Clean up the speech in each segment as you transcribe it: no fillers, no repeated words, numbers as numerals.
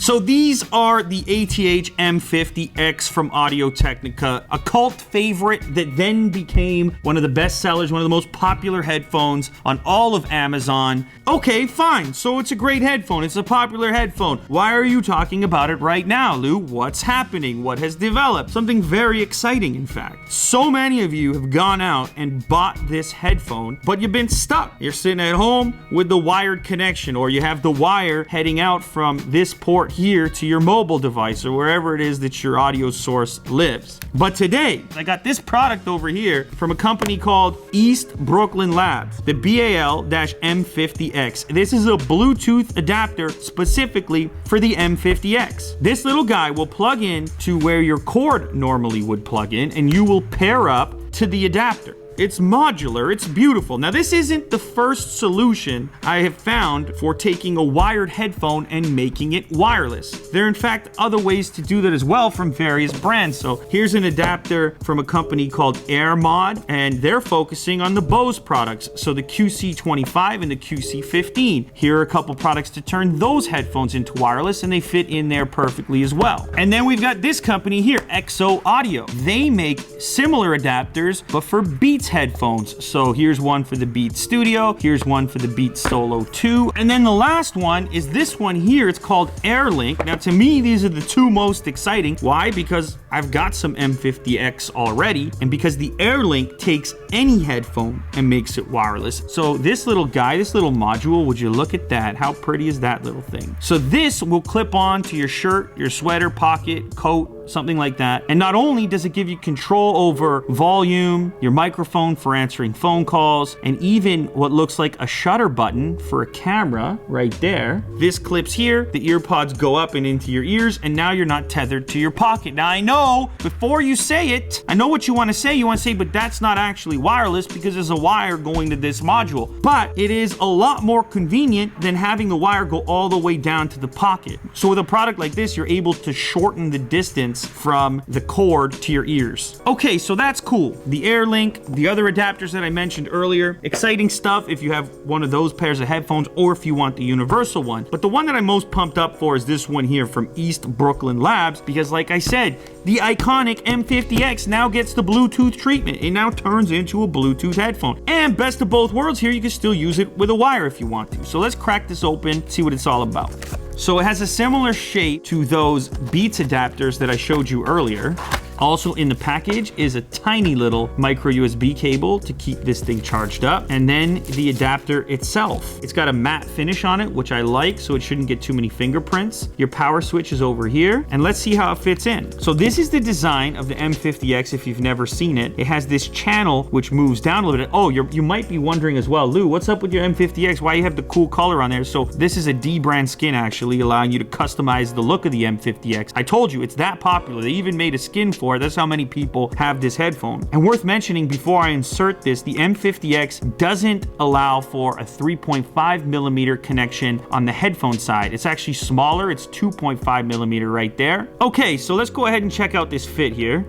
So these are the ATH M50X from Audio Technica, a cult favorite that then became one of the best sellers, one of the most popular headphones on all of Amazon. Okay, fine. So it's a great headphone. It's a popular headphone. Why are you talking about it right now, Lou? What's happening? What has developed? Something very exciting, in fact. So many of you have gone out and bought this headphone, but you've been stuck. You're sitting at home with the wired connection, or you have the wire heading out from this port here to your mobile device or wherever it is that your audio source lives. But today, I got this product over here from a company called East Brooklyn Labs, the BAL-M50X. This is a Bluetooth adapter specifically for the M50X. This little guy will plug in to where your cord normally would plug in, and you will pair up to the adapter. It's modular, it's beautiful. Now, this isn't the first solution I have found for taking a wired headphone and making it wireless. There are in fact other ways to do that as well from various brands. So here's an adapter from a company called AirMod, and they're focusing on the Bose products. So the QC25 and the QC15. Here are a couple products to turn those headphones into wireless, and they fit in there perfectly as well. And then we've got this company here, XO Audio. They make similar adapters, but for Beats headphones. So here's one for the Beats Studio, here's one for the Beats Solo 2, and then the last one is this one here. It's called AirLink. Now, to me, these are the two most exciting. Why? Because I've got some M50X already, and because the AirLink takes any headphone and makes it wireless. So this little guy, this little module, would you look at that? How pretty is that little thing? So this will clip on to your shirt, your sweater, pocket, coat, something like that. And not only does it give you control over volume, your microphone for answering phone calls, and even what looks like a shutter button for a camera right there. This clips here, the ear pods go up and into your ears, and now you're not tethered to your pocket. Now, I know before you say it, I know what you want to say. You want to say, but that's not actually wireless because there's a wire going to this module. But it is a lot more convenient than having the wire go all the way down to the pocket. So with a product like this, you're able to shorten the distance from the cord to your ears. Okay, so that's cool. The AirLink, the other adapters that I mentioned earlier, exciting stuff if you have one of those pairs of headphones or if you want the universal one. But the one that I'm most pumped up for is this one here from East Brooklyn Labs, because like I said, the iconic M50X now gets the Bluetooth treatment. It now turns into a Bluetooth headphone. And best of both worlds here, you can still use it with a wire if you want to. So let's crack this open, see what it's all about. So it has a similar shape to those Beats adapters that I showed you earlier. Also in the package is a tiny little micro USB cable to keep this thing charged up. And then the adapter itself. It's got a matte finish on it, which I like, so it shouldn't get too many fingerprints. Your power switch is over here, and let's see how it fits in. So this is the design of the M50X if you've never seen it. It has this channel which moves down a little bit. Oh, you might be wondering as well, Lou, what's up with your M50X? Why you have the cool color on there? So this is a D-brand skin, actually, allowing you to customize the look of the M50X. I told you, it's that popular. They even made a skin for it. That's how many people have this headphone. And worth mentioning before I insert this, the M50X doesn't allow for a 3.5 millimeter connection on the headphone side. It's actually smaller. It's 2.5 millimeter right there. Okay, so let's go ahead and check out this fit here.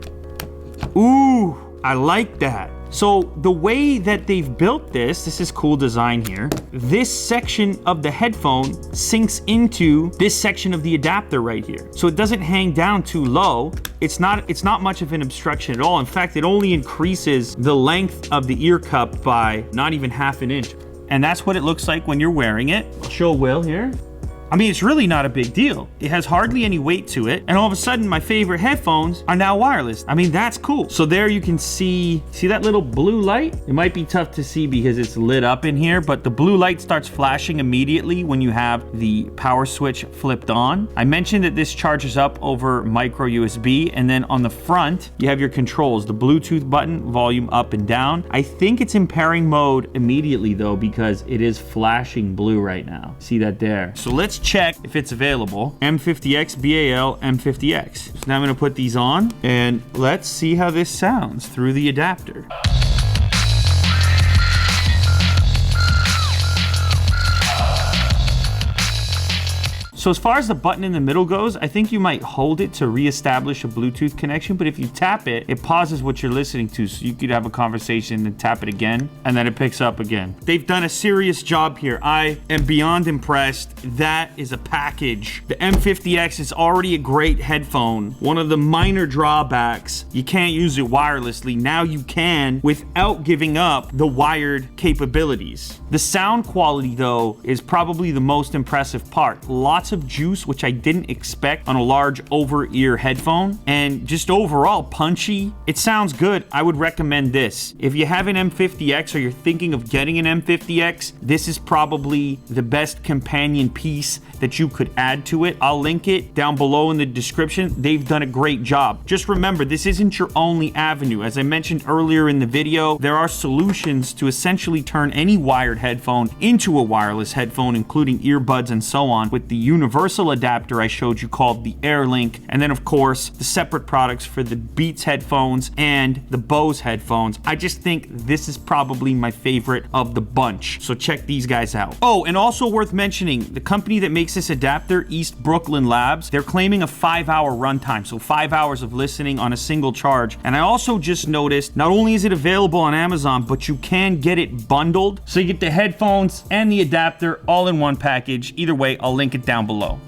Ooh, I like that. So the way that they've built this is cool design here. This section of the headphone sinks into this section of the adapter right here. So it doesn't hang down too low. It's not much of an obstruction at all. In fact, it only increases the length of the ear cup by not even half an inch. And that's what it looks like when you're wearing it. I'll show Will here. I mean, it's really not a big deal. It has hardly any weight to it. And all of a sudden, my favorite headphones are now wireless. I mean, that's cool. So there you can see that little blue light? It might be tough to see because it's lit up in here, but the blue light starts flashing immediately when you have the power switch flipped on. I mentioned that this charges up over micro USB, and then on the front, you have your controls, the Bluetooth button, volume up and down. I think it's in pairing mode immediately though, because it is flashing blue right now. See that there? So let's check if it's available. M50X, BAL, M50X. So now I'm gonna put these on and let's see how this sounds through the adapter. So as far as the button in the middle goes, I think you might hold it to reestablish a Bluetooth connection, but if you tap it, it pauses what you're listening to, so you could have a conversation and tap it again, and then it picks up again. They've done a serious job here. I am beyond impressed. That is a package. The M50X is already a great headphone. One of the minor drawbacks, you can't use it wirelessly. Now you can without giving up the wired capabilities. The sound quality, though, is probably the most impressive part. Lots of juice, which I didn't expect on a large over-ear headphone, and just overall punchy. It sounds good. I would recommend this. If you have an M50X or you're thinking of getting an M50X, this is probably the best companion piece that you could add to it. I'll link it down below in the description. They've done a great job. Just remember, this isn't your only avenue. As I mentioned earlier in the video, there are solutions to essentially turn any wired headphone into a wireless headphone, including earbuds and so on, with the universal adapter I showed you called the AirLink, and then of course the separate products for the Beats headphones and the Bose headphones. I just think this is probably my favorite of the bunch, so check these guys out. Oh, and also worth mentioning, the company that makes this adapter, East Brooklyn Labs, they're claiming a 5-hour runtime, so 5 hours of listening on a single charge. And I also just noticed, not only is it available on Amazon, but you can get it bundled, so you get the headphones and the adapter all in one package. Either way, I'll link it down below.